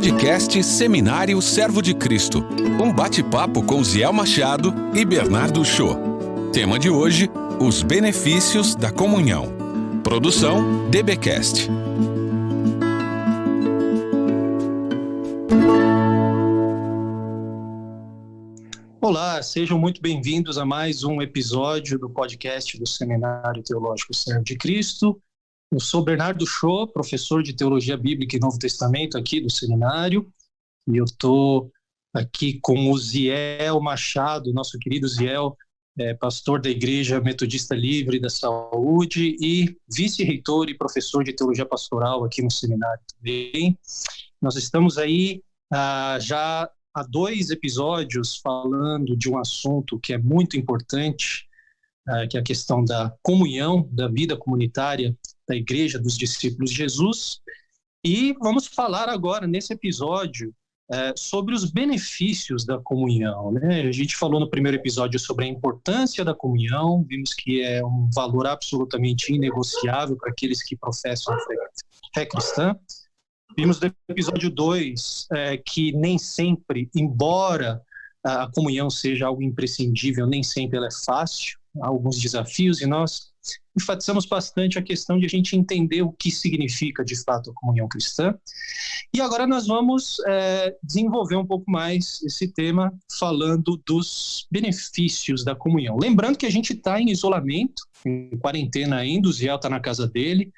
Podcast Seminário Servo de Cristo. Um bate-papo com Ziel Machado e Bernardo Shaw. Tema de hoje, os benefícios da comunhão. Produção DBcast. Olá, sejam muito bem-vindos a mais um episódio do podcast do Seminário Teológico Servo de Cristo. Eu sou Bernardo Shaw, professor de Teologia Bíblica e Novo Testamento aqui do seminário, e eu estou aqui com o Ziel Machado, nosso querido Ziel, pastor da Igreja Metodista Livre da Saúde e vice-reitor e professor de Teologia Pastoral aqui no seminário também. Nós estamos aí já há 2 episódios falando de um assunto que é muito importante, que é a questão da comunhão, da vida comunitária da Igreja dos Discípulos de Jesus. E vamos falar agora, nesse episódio, sobre os benefícios da comunhão, né? A gente falou no primeiro episódio sobre a importância da comunhão, vimos que é um valor absolutamente inegociável para aqueles que professam a fé cristã. Vimos no episódio 2 que nem sempre, embora a comunhão seja algo imprescindível, nem sempre ela é fácil, há alguns desafios, e nós enfatizamos bastante a questão de a gente entender o que significa de fato a comunhão cristã. E agora nós vamos desenvolver um pouco mais esse tema falando dos benefícios da comunhão. Lembrando que a gente está em isolamento, em quarentena ainda, o Ziel está na casa dele,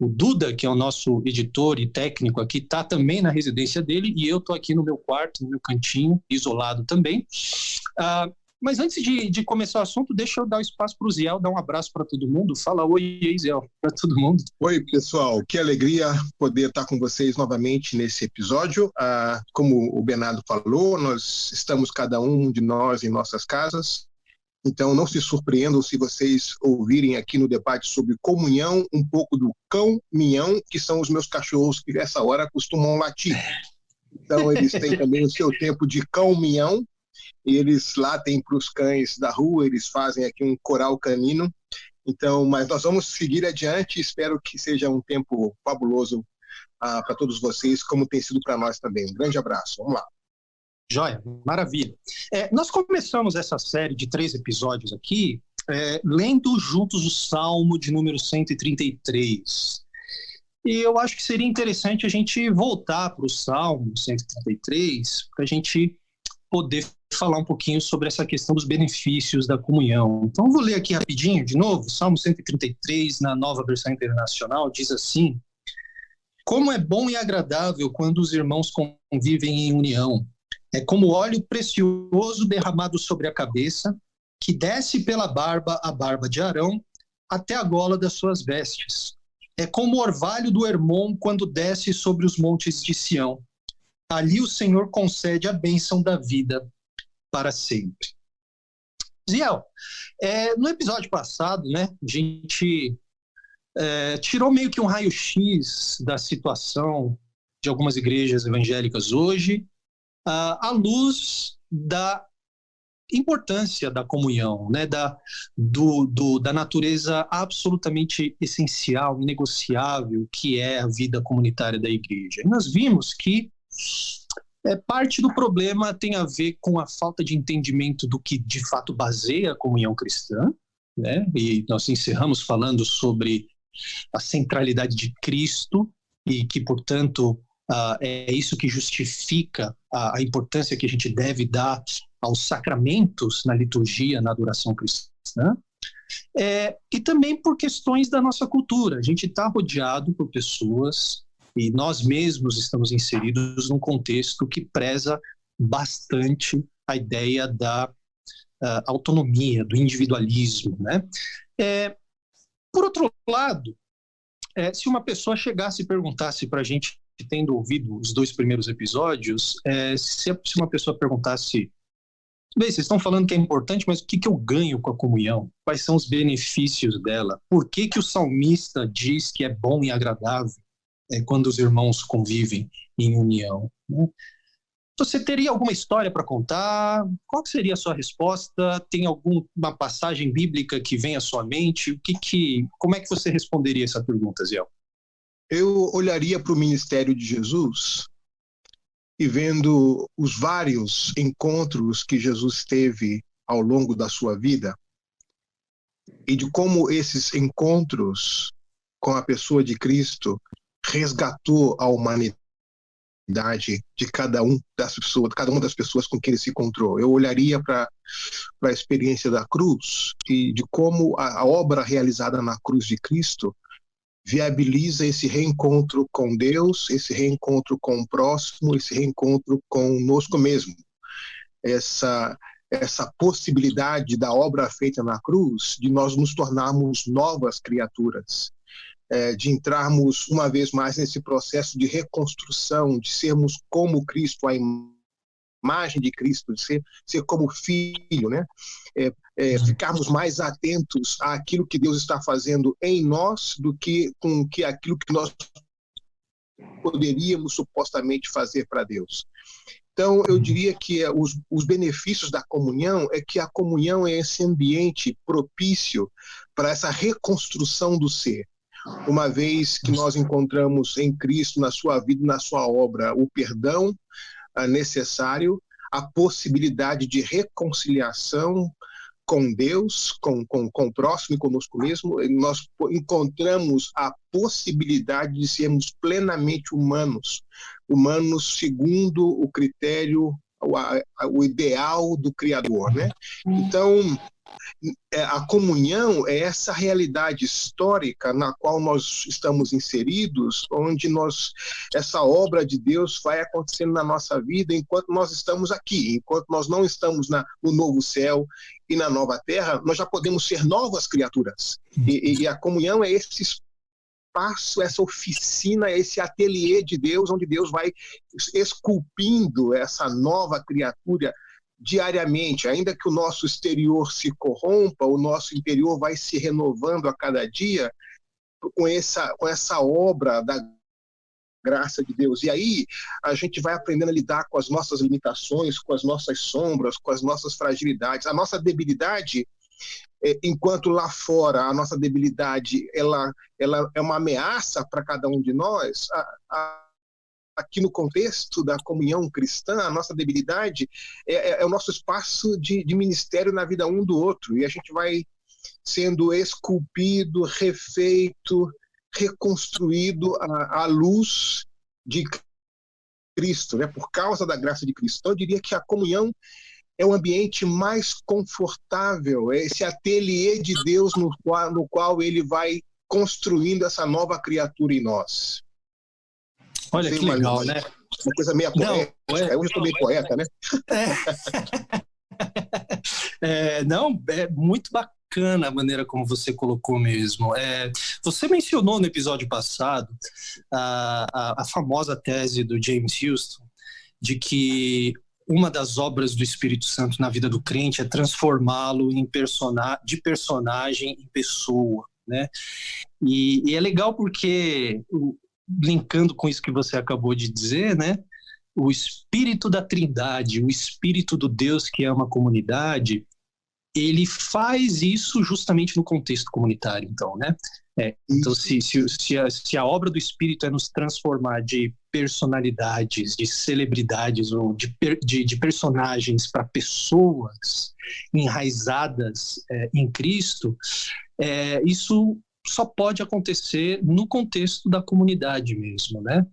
o Duda, que é o nosso editor e técnico aqui, está também na residência dele, e eu estou aqui no meu quarto, no meu cantinho, isolado também. Mas antes de começar o assunto, deixa eu dar o espaço para o Ziel, dar um abraço para todo mundo. Fala oi, Ziel, para todo mundo. Oi, pessoal. Que alegria poder estar com vocês novamente nesse episódio. Como o Bernardo falou, nós estamos cada um de nós em nossas casas. Então, não se surpreendam se vocês ouvirem aqui no debate sobre comunhão um pouco do cão-minhão, que são os meus cachorros que nessa hora costumam latir. Então, eles têm também o seu tempo de cão-minhão. Eles latem para os cães da rua, eles fazem aqui um coral canino. Então, mas nós vamos seguir adiante, espero que seja um tempo fabuloso para todos vocês, como tem sido para nós também. Um grande abraço, vamos lá. Joia, maravilha. Nós começamos essa série de 3 episódios aqui, lendo juntos o Salmo de número 133. E eu acho que seria interessante a gente voltar para o Salmo 133, para a gente poder falar um pouquinho sobre essa questão dos benefícios da comunhão. Então, eu vou ler aqui rapidinho, de novo, Salmo 133, na Nova Versão Internacional, diz assim: como é bom e agradável quando os irmãos convivem em união. É como óleo precioso derramado sobre a cabeça, que desce pela barba, a barba de Arão, até a gola das suas vestes. É como o orvalho do Hermon quando desce sobre os montes de Sião. Ali o Senhor concede a bênção da vida para sempre. Ziel, no episódio passado, né, a gente tirou meio que um raio-x da situação de algumas igrejas evangélicas hoje, à luz da importância da comunhão, né, da natureza absolutamente essencial, inegociável, que é a vida comunitária da igreja. E nós vimos que parte do problema tem a ver com a falta de entendimento do que de fato baseia a comunhão cristã, né? E nós encerramos falando sobre a centralidade de Cristo e que, portanto, é isso que justifica a importância que a gente deve dar aos sacramentos na liturgia, na adoração cristã, e também por questões da nossa cultura. A gente está rodeado por pessoas e nós mesmos estamos inseridos num contexto que preza bastante a ideia da autonomia, do individualismo, né? Por outro lado, se uma pessoa chegasse e perguntasse para a gente, tendo ouvido os 2 primeiros episódios, se uma pessoa perguntasse: bem, vocês estão falando que é importante, mas o que eu ganho com a comunhão? Quais são os benefícios dela? Por que o salmista diz que é bom e agradável quando os irmãos convivem em união? Você teria alguma história para contar? Qual que seria a sua resposta? Tem alguma passagem bíblica que vem à sua mente? Como é que você responderia essa pergunta, Ziel? Eu olharia para o ministério de Jesus e vendo os vários encontros que Jesus teve ao longo da sua vida, e de como esses encontros com a pessoa de Cristo resgatou a humanidade de cada uma das pessoas com quem ele se encontrou. Eu olharia para a experiência da cruz e de como a obra realizada na cruz de Cristo viabiliza esse reencontro com Deus, esse reencontro com o próximo, esse reencontro conosco mesmo. Essa possibilidade da obra feita na cruz, de nós nos tornarmos novas criaturas, de entrarmos uma vez mais nesse processo de reconstrução, de sermos como Cristo, a imagem de Cristo, de ser como filho, né? Ficarmos mais atentos àquilo que Deus está fazendo em nós do que aquilo que nós poderíamos supostamente fazer para Deus. Então, eu diria que os benefícios da comunhão é que a comunhão é esse ambiente propício para essa reconstrução do ser. Uma vez que nós encontramos em Cristo, na sua vida e na sua obra, o perdão necessário, a possibilidade de reconciliação com Deus, com o próximo e conosco mesmo, nós encontramos a possibilidade de sermos plenamente humanos segundo o critério, o ideal do Criador, né? Então, a comunhão é essa realidade histórica na qual nós estamos inseridos, onde essa obra de Deus vai acontecendo na nossa vida enquanto nós estamos aqui, enquanto nós não estamos no novo céu e na nova terra, nós já podemos ser novas criaturas. E a comunhão é esse espaço, essa oficina, esse ateliê de Deus, onde Deus vai esculpindo essa nova criatura diariamente. Ainda que o nosso exterior se corrompa, o nosso interior vai se renovando a cada dia com essa obra da graça de Deus. E aí a gente vai aprendendo a lidar com as nossas limitações, com as nossas sombras, com as nossas fragilidades. A nossa debilidade, enquanto lá fora a nossa debilidade ela é uma ameaça para cada um de nós, aqui no contexto da comunhão cristã, a nossa debilidade é o nosso espaço de ministério na vida um do outro, e a gente vai sendo esculpido, refeito, reconstruído à luz de Cristo, né? Por causa da graça de Cristo. Então, eu diria que a comunhão é o ambiente mais confortável, é esse ateliê de Deus no qual ele vai construindo essa nova criatura em nós. Olha que legal, né? Uma coisa meio poética. Hoje eu estou meio poeta, né? Não, é muito bacana a maneira como você colocou mesmo. Você mencionou no episódio passado a famosa tese do James Houston de que uma das obras do Espírito Santo na vida do crente é transformá-lo de personagem em pessoa, né? E é legal porque, linkando com isso que você acabou de dizer, né? O Espírito da Trindade, o Espírito do Deus que ama a comunidade, ele faz isso justamente no contexto comunitário, então, né? Então, se a obra do Espírito é nos transformar de personalidades, de celebridades ou de personagens para pessoas enraizadas em Cristo, isso só pode acontecer no contexto da comunidade mesmo, né?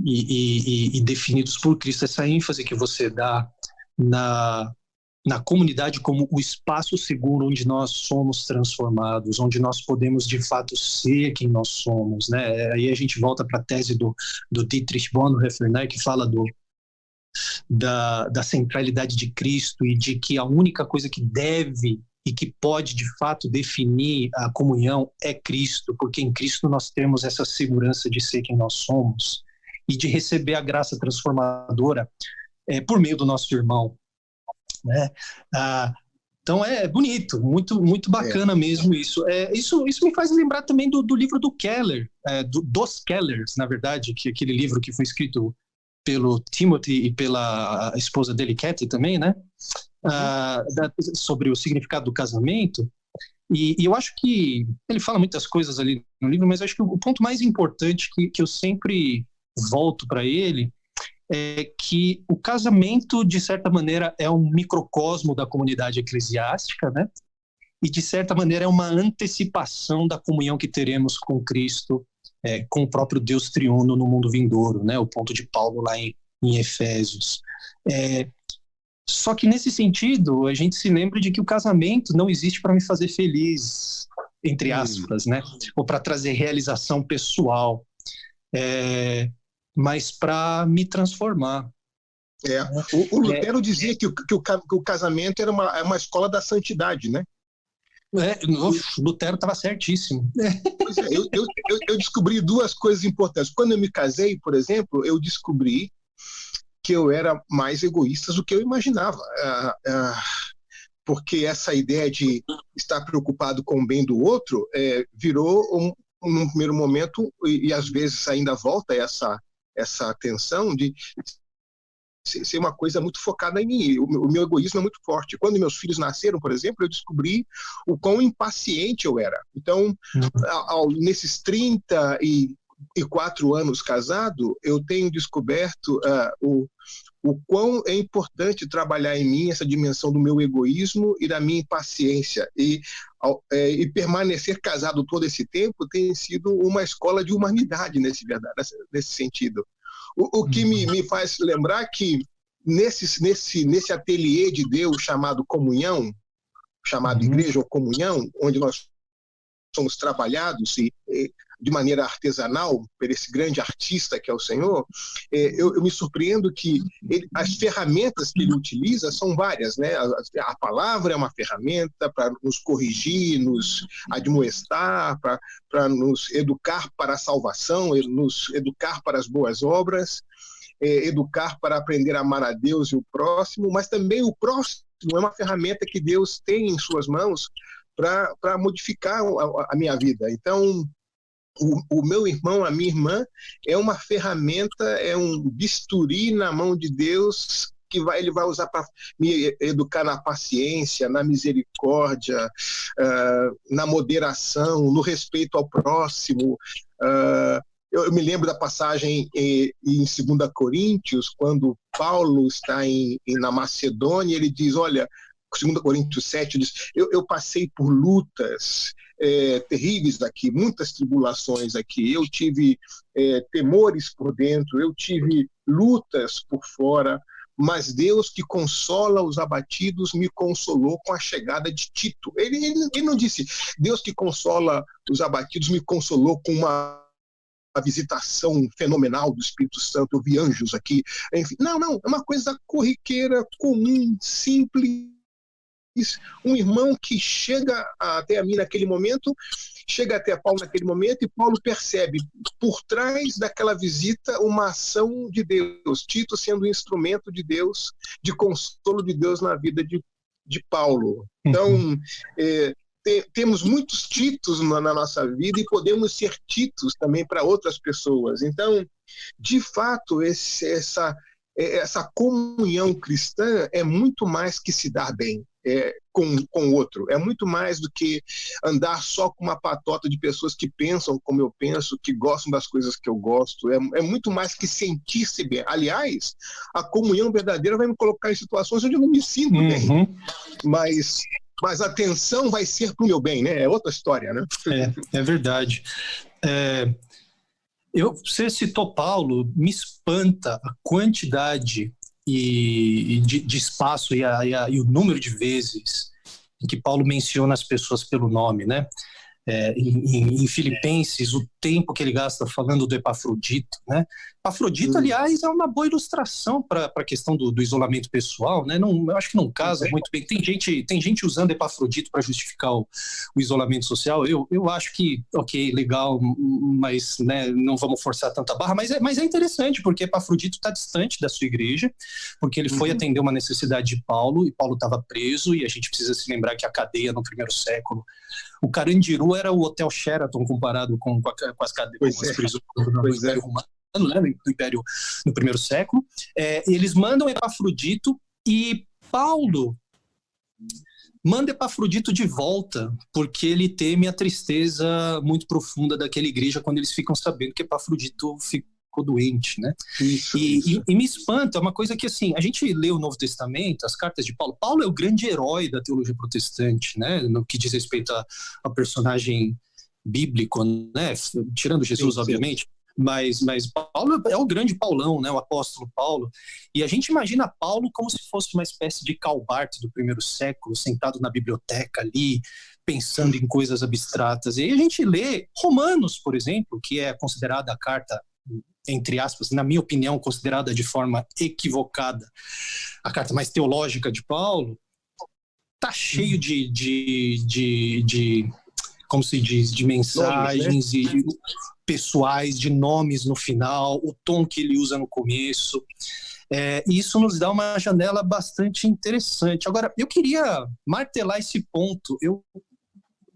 E definidos por Cristo, essa ênfase que você dá na comunidade como o espaço seguro onde nós somos transformados, onde nós podemos de fato ser quem nós somos, né? Aí a gente volta para a tese do Dietrich Bonhoeffer, né? Que fala da centralidade de Cristo e de que a única coisa que deve e que pode de fato definir a comunhão é Cristo, porque em Cristo nós temos essa segurança de ser quem nós somos e de receber a graça transformadora por meio do nosso irmão, né? Então é bonito, muito, muito bacana mesmo isso. Isso me faz lembrar também do livro do Keller, dos Kellers, na verdade, que aquele livro que foi escrito pelo Timothy e pela esposa dele, Kathy, também, né? Sobre o significado do casamento. E eu acho que ele fala muitas coisas ali no livro, mas eu acho que o ponto mais importante que eu sempre volto para ele, é que o casamento, de certa maneira, é um microcosmo da comunidade eclesiástica, né? E, de certa maneira, é uma antecipação da comunhão que teremos com Cristo, com o próprio Deus triuno no mundo vindouro, né? O ponto de Paulo lá em Efésios. Só que, nesse sentido, a gente se lembra de que o casamento não existe para me fazer feliz, entre aspas, né? Ou para trazer realização pessoal, mas para me transformar. O Lutero dizia que o casamento era uma escola da santidade, né? Lutero estava certíssimo. Pois é, eu descobri duas coisas importantes. Quando eu me casei, por exemplo, eu descobri que eu era mais egoísta do que eu imaginava. Porque essa ideia de estar preocupado com o bem do outro virou, num primeiro momento, e às vezes ainda volta essa tensão de ser uma coisa muito focada em mim. O meu egoísmo é muito forte. Quando meus filhos nasceram, por exemplo, eu descobri o quão impaciente eu era. Então, nesses 34 anos casado, eu tenho descoberto o quão é importante trabalhar em mim essa dimensão do meu egoísmo e da minha impaciência. E permanecer casado todo esse tempo tem sido uma escola de humanidade nesse sentido. O que me faz lembrar que nesse ateliê de Deus chamado comunhão, chamado igreja ou comunhão, onde nós somos trabalhados de maneira artesanal por esse grande artista que é o Senhor, eu me surpreendo que as ferramentas que ele utiliza são várias, né? A palavra é uma ferramenta para nos corrigir, nos admoestar, para nos educar para a salvação, nos educar para as boas obras, educar para aprender a amar a Deus e o próximo, mas também o próximo é uma ferramenta que Deus tem em suas mãos para modificar a minha vida. Então, o meu irmão, a minha irmã, é uma ferramenta, é um bisturi na mão de Deus que ele vai usar para me educar na paciência, na misericórdia, na moderação, no respeito ao próximo. Eu me lembro da passagem em 2 Coríntios, quando Paulo está na Macedônia, ele diz, olha, 2 Coríntios 7 diz, eu passei por lutas terríveis aqui, muitas tribulações aqui, eu tive temores por dentro, eu tive lutas por fora, mas Deus que consola os abatidos me consolou com a chegada de Tito. Ele não disse, Deus que consola os abatidos me consolou com uma visitação fenomenal do Espírito Santo, eu vi anjos aqui, enfim, não, é uma coisa corriqueira, comum, simples. Um irmão que chega até a mim naquele momento, chega até Paulo naquele momento, e Paulo percebe por trás daquela visita uma ação de Deus, Tito sendo um instrumento de Deus, de consolo de Deus na vida de Paulo. Então, temos muitos Titos na nossa vida e podemos ser Titos também para outras pessoas. Então, de fato, essa comunhão cristã é muito mais que se dar bem com o outro. É muito mais do que andar só com uma patota de pessoas que pensam como eu penso, que gostam das coisas que eu gosto. É muito mais que sentir-se bem. Aliás, a comunhão verdadeira vai me colocar em situações onde eu não me sinto bem. Mas a atenção vai ser para o meu bem, né? É outra história, né? É verdade. Você citou Paulo, me espanta a quantidade de espaço e o número de vezes em que Paulo menciona as pessoas pelo nome, né? Em Filipenses, o tempo que ele gasta falando do Epafrodito, né? Epafrodito, aliás, é uma boa ilustração para a questão do isolamento pessoal, né? Eu acho que não casa muito bem. Tem gente usando Epafrodito para justificar o isolamento social. Eu acho que, ok, legal, mas né, não vamos forçar tanta barra. Mas é interessante, porque Epafrodito está distante da sua igreja, porque ele foi atender uma necessidade de Paulo, e Paulo estava preso, e a gente precisa se lembrar que a cadeia no primeiro século, o Carandiru era o Hotel Sheraton comparado com as cadeias, com as prisões do Império Romano, né, do Império no primeiro século. Eles mandam Epafrodito, e Paulo manda Epafrodito de volta, porque ele teme a tristeza muito profunda daquela igreja quando eles ficam sabendo que Epafrodito ficou doente, né? Isso. E me espanta, é uma coisa que, assim, a gente lê o Novo Testamento, as cartas de Paulo. Paulo é o grande herói da teologia protestante, né? No que diz respeito a personagem bíblico, né? Tirando Jesus, sim. obviamente. Mas Paulo é o grande Paulão, né? O apóstolo Paulo. E a gente imagina Paulo como se fosse uma espécie de Calbart do primeiro século, sentado na biblioteca ali, pensando em coisas abstratas. E aí a gente lê Romanos, por exemplo, que é considerada a carta, entre aspas, na minha opinião, considerada de forma equivocada, a carta mais teológica de Paulo, tá cheio de como se diz, de mensagens, nomes, né? E pessoais, de nomes no final, o tom que ele usa no começo. E isso nos dá uma janela bastante interessante. Agora, eu queria martelar esse ponto. Eu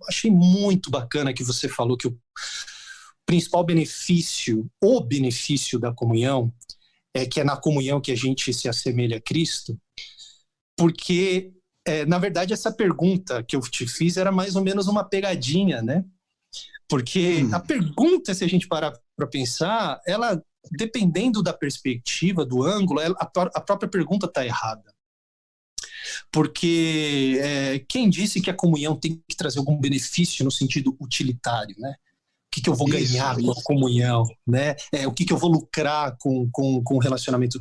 achei muito bacana que você falou que o principal benefício, o benefício da comunhão, é que é na comunhão que a gente se assemelha a Cristo, porque, na verdade, essa pergunta que eu te fiz era mais ou menos uma pegadinha, né? Porque a pergunta, se a gente parar para pensar, ela, dependendo da perspectiva, do ângulo, a própria pergunta está errada. Porque quem disse que a comunhão tem que trazer algum benefício no sentido utilitário, né? O que eu vou ganhar com a comunhão, né? O que eu vou lucrar com o relacionamento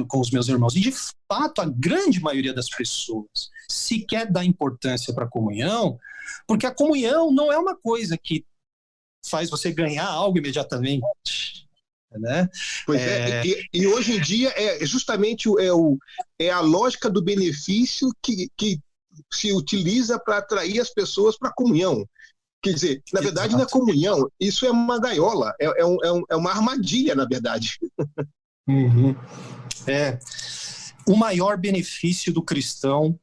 com os meus irmãos. E, de fato, a grande maioria das pessoas sequer dá importância para a comunhão, porque a comunhão não é uma coisa que faz você ganhar algo imediatamente, né? Pois e hoje em dia é justamente a lógica do benefício que se utiliza para atrair as pessoas para a comunhão. Quer dizer, na verdade, não é comunhão, isso é uma gaiola, é uma armadilha, na verdade. Uhum. O maior benefício do cristão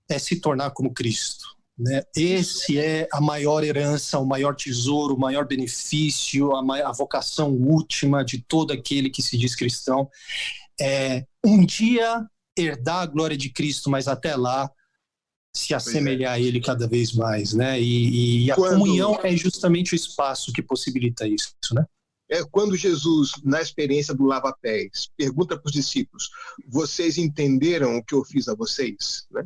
é se tornar como Cristo, né? Esse é a maior herança, o maior tesouro, o maior benefício, a vocação última de todo aquele que se diz cristão. Um dia herdar a glória de Cristo, mas até lá se assemelhar a ele cada vez mais, né? E a comunhão é justamente o espaço que possibilita isso, né? Quando Jesus, na experiência do lava-pés, pergunta para os discípulos: vocês entenderam o que eu fiz a vocês? Né?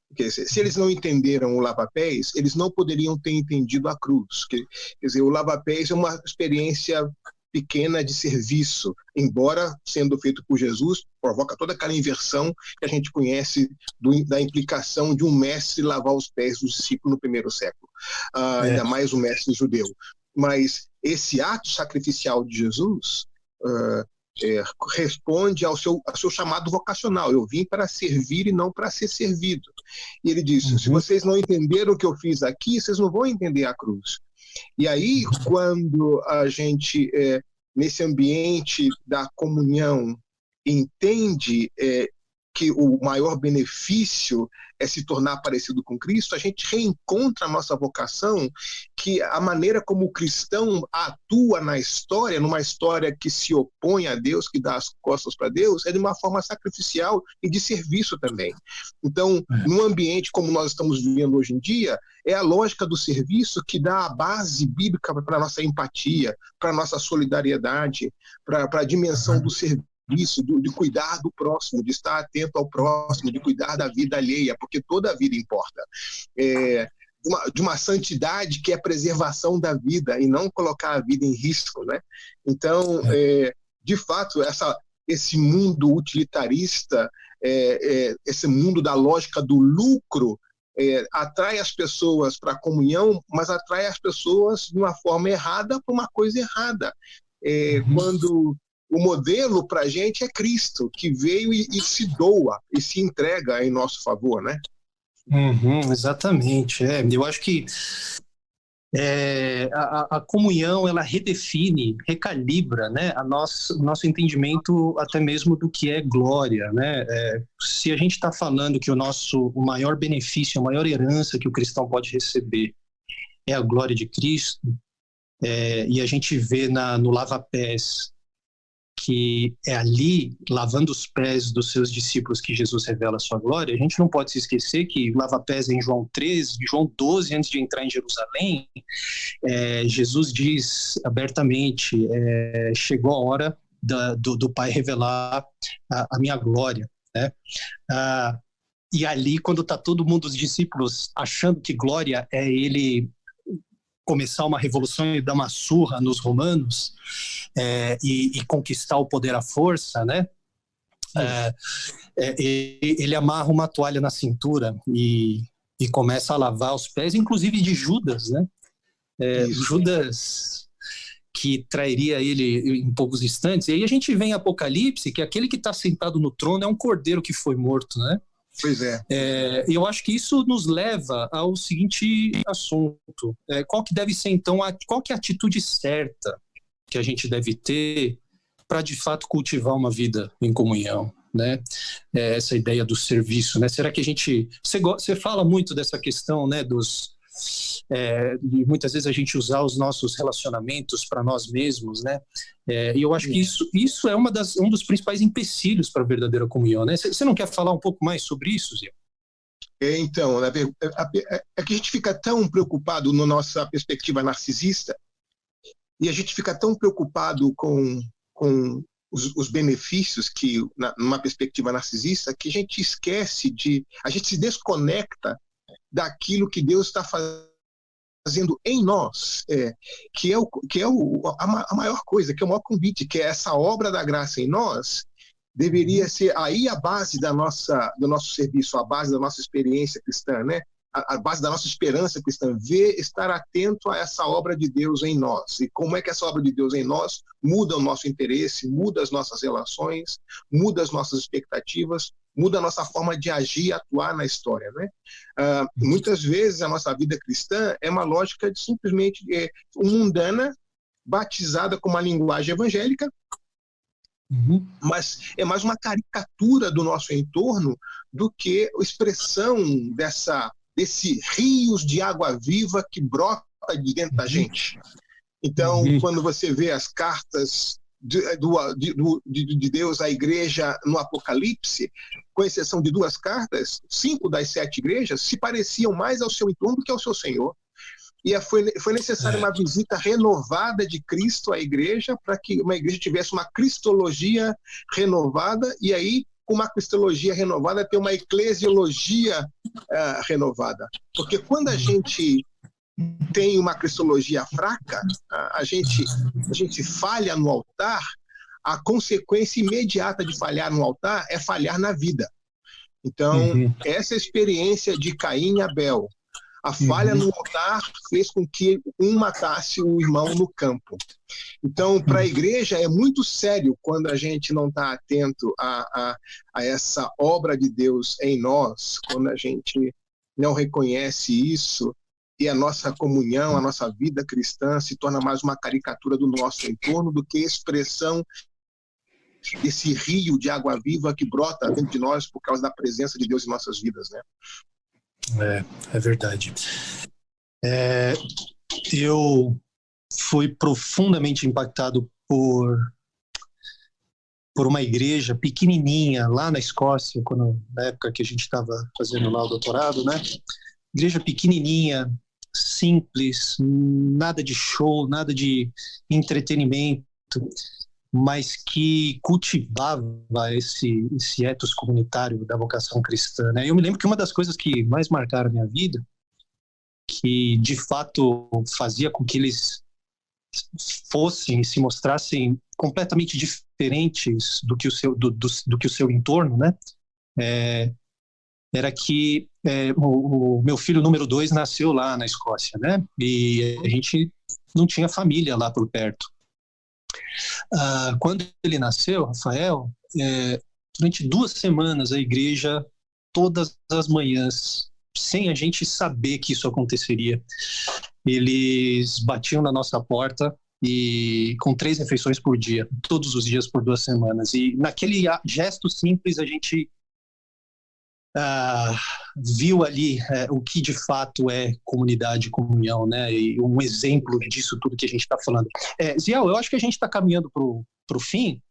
Porque se eles não entenderam o lava-pés, eles não poderiam ter entendido a cruz. Quer dizer, o lava-pés é uma experiência pequena de serviço, embora sendo feito por Jesus, provoca toda aquela inversão que a gente conhece da implicação de um mestre lavar os pés dos discípulos no primeiro século, ainda mais o mestre judeu. Mas esse ato sacrificial de Jesus responde ao seu chamado vocacional. Eu vim para servir e não para ser servido. E ele disse, se vocês não entenderam o que eu fiz aqui, vocês não vão entender a cruz. E aí, quando a gente, nesse ambiente da comunhão, entende que o maior benefício é se tornar parecido com Cristo, a gente reencontra a nossa vocação, que a maneira como o cristão atua na história, numa história que se opõe a Deus, que dá as costas para Deus, é de uma forma sacrificial e de serviço também. Então, num ambiente como nós estamos vivendo hoje em dia, é a lógica do serviço que dá a base bíblica para a nossa empatia, para a nossa solidariedade, para a dimensão do serviço, de cuidar do próximo, de estar atento ao próximo, de cuidar da vida alheia, porque toda a vida importa. De uma santidade que é a preservação da vida e não colocar a vida em risco, né? Então, de fato, esse mundo utilitarista, esse mundo da lógica do lucro, atrai as pessoas para a comunhão, mas atrai as pessoas de uma forma errada para uma coisa errada. Quando o modelo para a gente é Cristo, que veio e se doa, e se entrega em nosso favor, né? Exatamente. Eu acho que a comunhão, ela redefine, recalibra, né, o nosso entendimento até mesmo do que é glória, né? Se a gente está falando que o maior benefício, a maior herança que o cristão pode receber é a glória de Cristo, e a gente vê no lava-pés que é ali, lavando os pés dos seus discípulos, que Jesus revela a sua glória, a gente não pode se esquecer que lava pés em João 13, João 12, antes de entrar em Jerusalém, Jesus diz abertamente, chegou a hora do Pai revelar a minha glória, né? E ali, quando está todo mundo, os discípulos, achando que glória é ele começar uma revolução e dar uma surra nos romanos, e conquistar o poder à força, né? Ele amarra uma toalha na cintura e começa a lavar os pés, inclusive de Judas, né? Judas, que trairia ele em poucos instantes. E aí a gente vem em Apocalipse, que aquele que está sentado no trono é um cordeiro que foi morto, né? Pois é. Eu acho que isso nos leva ao seguinte assunto. Qual que deve ser, então, qual que é a atitude certa que a gente deve ter para, de fato, cultivar uma vida em comunhão, né? Essa ideia do serviço, né? Será que a gente... Você fala muito dessa questão, né, de muitas vezes a gente usar os nossos relacionamentos para nós mesmos, né? E eu acho que isso é um dos principais empecilhos para a verdadeira comunhão, né? Você não quer falar um pouco mais sobre isso, Zé? Então, é que a gente fica tão preocupado na nossa perspectiva narcisista, e a gente fica tão preocupado com os benefícios que, numa perspectiva narcisista, que a gente esquece a gente se desconecta daquilo que Deus está fazendo em nós, que é a maior coisa, que é o maior convite, que é essa obra da graça em nós. Deveria ser aí a base do nosso serviço, a base da nossa experiência cristã, né? A base da nossa esperança cristã, estar atento a essa obra de Deus em nós. E como é que essa obra de Deus em nós muda o nosso interesse, muda as nossas relações, muda as nossas expectativas, muda a nossa forma de agir e atuar na história, né? Muitas vezes a nossa vida cristã é uma lógica de simplesmente mundana, batizada com uma linguagem evangélica, mas é mais uma caricatura do nosso entorno do que a expressão desse rios de água viva que brota de dentro da gente. Então, quando você vê as cartas de Deus à igreja no Apocalipse, com exceção de 2 cartas, 5 das 7 igrejas se pareciam mais ao seu entorno do que ao seu Senhor. E foi necessária uma visita renovada de Cristo à igreja para que uma igreja tivesse uma cristologia renovada, e aí, com uma cristologia renovada, ter uma eclesiologia renovada. Porque quando a gente tem uma cristologia fraca, a gente falha no altar, a consequência imediata de falhar no altar é falhar na vida. Então, essa experiência de Caim e Abel, a falha no altar fez com que um matasse o irmão no campo. Então, para a igreja é muito sério quando a gente não está atento a essa obra de Deus em nós, quando a gente não reconhece isso, e a nossa comunhão, a nossa vida cristã se torna mais uma caricatura do nosso entorno do que expressão desse rio de água viva que brota dentro de nós por causa da presença de Deus em nossas vidas, né? É verdade. Eu fui profundamente impactado por uma igreja pequenininha lá na Escócia, na época que a gente estava fazendo lá o doutorado, né? Igreja pequenininha, simples, nada de show, nada de entretenimento, mas que cultivava esse ethos comunitário da vocação cristã, né? Eu me lembro que uma das coisas que mais marcaram a minha vida, que de fato fazia com que eles se mostrassem completamente diferentes do que o seu entorno, né? Era que o meu filho número 2 nasceu lá na Escócia, né? E a gente não tinha família lá por perto. Quando ele nasceu, Rafael, durante 2 semanas a igreja, todas as manhãs, sem a gente saber que isso aconteceria, eles batiam na nossa porta e com 3 refeições por dia, todos os dias por 2 semanas. E naquele gesto simples a gente viu ali o que de fato é comunidade, comunhão, né? E um exemplo disso tudo que a gente está falando. Ziel, eu acho que a gente está caminhando para o fim,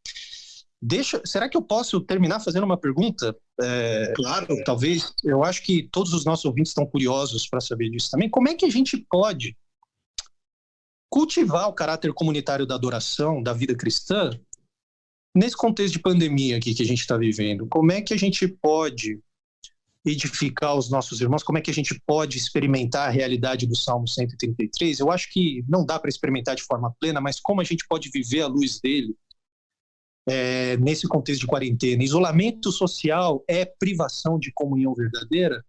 Será que eu posso terminar fazendo uma pergunta? Claro. Talvez, eu acho que todos os nossos ouvintes estão curiosos para saber disso também. Como é que a gente pode cultivar o caráter comunitário da adoração, da vida cristã, nesse contexto de pandemia aqui que a gente está vivendo? Como é que a gente pode edificar os nossos irmãos? Como é que a gente pode experimentar a realidade do Salmo 133? Eu acho que não dá para experimentar de forma plena, mas como a gente pode viver à luz dele nesse contexto de quarentena? Isolamento social é privação de comunhão verdadeira?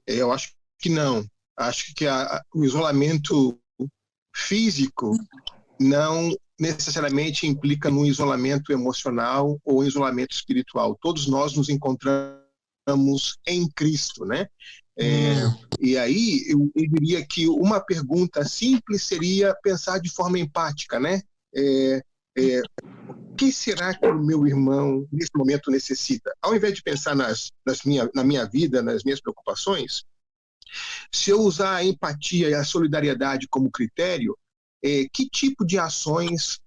Eu acho que não. Acho que o isolamento físico não necessariamente implica no isolamento emocional ou isolamento espiritual. Todos nós nos encontramos em Cristo, né? E aí eu diria que uma pergunta simples seria pensar de forma empática, né? O que será que o meu irmão nesse momento necessita? Ao invés de pensar na minha vida, nas minhas preocupações, se eu usar a empatia e a solidariedade como critério, que tipo de ações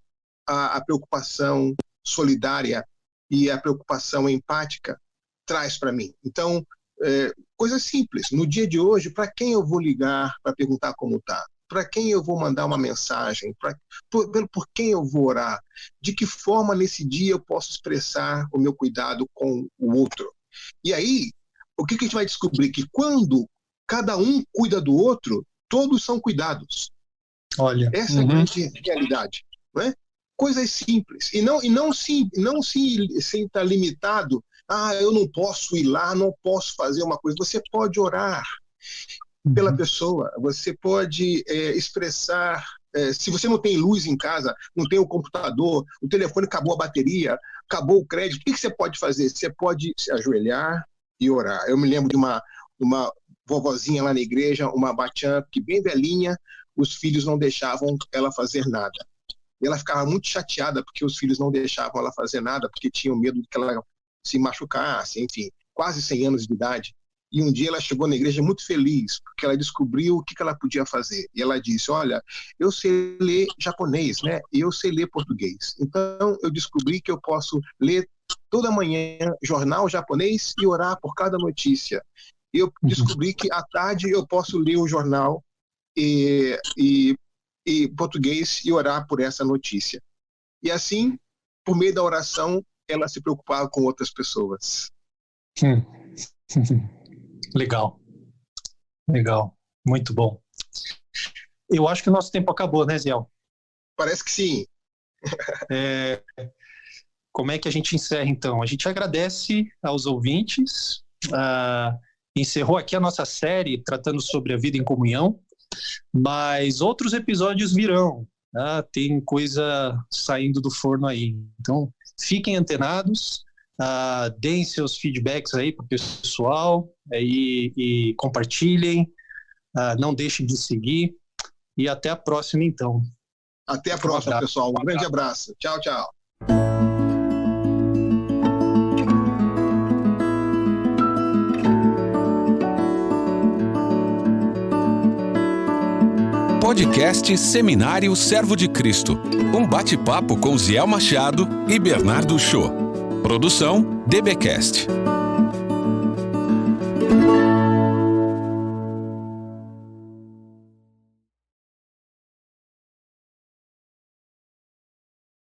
a preocupação solidária e a preocupação empática traz para mim? Então, coisas simples. No dia de hoje, para quem eu vou ligar para perguntar como está? Para quem eu vou mandar uma mensagem? Por quem eu vou orar? De que forma nesse dia eu posso expressar o meu cuidado com o outro? E aí, o que a gente vai descobrir? Que quando cada um cuida do outro, todos são cuidados. Olha, essa é a grande realidade, não é? Coisas simples. E não se sinta limitado. Eu não posso ir lá, não posso fazer uma coisa. Você pode orar pela pessoa, você pode expressar. Se você não tem luz em casa, não tem o computador, o telefone acabou a bateria, acabou o crédito, o que você pode fazer? Você pode se ajoelhar e orar. Eu me lembro de uma vovozinha lá na igreja, uma batiã, que bem velhinha, os filhos não deixavam ela fazer nada. E ela ficava muito chateada porque os filhos não deixavam ela fazer nada, porque tinham medo de que ela se machucasse, enfim, quase 100 anos de idade. E um dia ela chegou na igreja muito feliz, porque ela descobriu o que ela podia fazer. E ela disse, olha, eu sei ler japonês, né? E eu sei ler português. Então, eu descobri que eu posso ler toda manhã jornal japonês e orar por cada notícia. Eu descobri que à tarde eu posso ler o jornal e português e orar por essa notícia. E assim, por meio da oração, ela se preocupava com outras pessoas. Legal. Muito bom. Eu acho que o nosso tempo acabou, né, Ziel? Parece que sim. Como é que a gente encerra, então? A gente agradece aos ouvintes. Encerrou aqui a nossa série tratando sobre a vida em comunhão, mas outros episódios virão. Tem coisa saindo do forno aí. Então, fiquem antenados, deem seus feedbacks aí para o pessoal e compartilhem, não deixem de seguir e até a próxima, então. Até a próxima, pessoal. Um grande abraço. Tchau, tchau. Podcast Seminário Servo de Cristo. Um bate-papo com Ziel Machado e Bernardo Shaw. Produção DBcast.